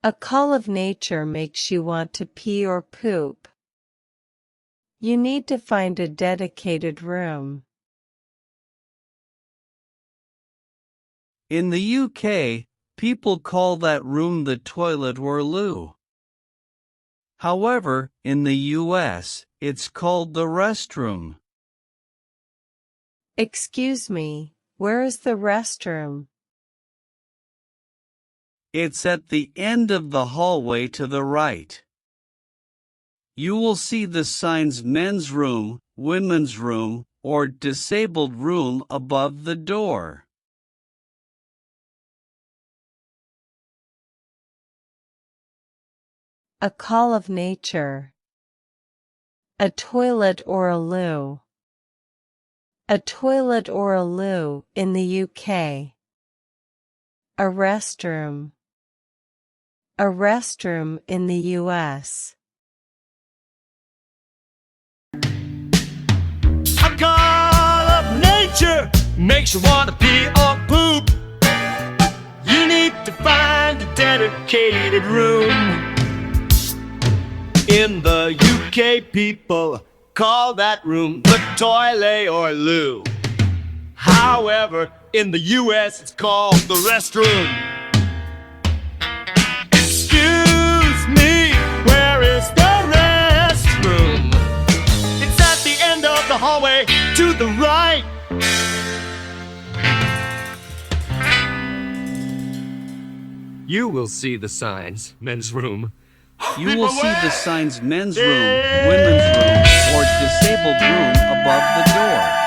A call of nature makes you want to pee or poop. You need to find a dedicated room. In the UK, people call that room the toilet or loo. However, in the US, it's called the restroom. Excuse me, where is the restroom? It's at the end of the hallway to the right. You will see the signs men's room, women's room, or disabled room above the door. A call of nature. A toilet or a loo. A toilet or a loo in the UK. A restroom. A restroom in the US. A call of nature makes you want to pee or poop. You need to find a dedicated room. In the UK, people call that room the toilet or loo. However, in the US, it's called the restroom. Excuse me, where is the restroom? It's at the end of the hallway to the right. You will see the signs, men's room. You will see the signs men's room, women's room, or disabled room above the door.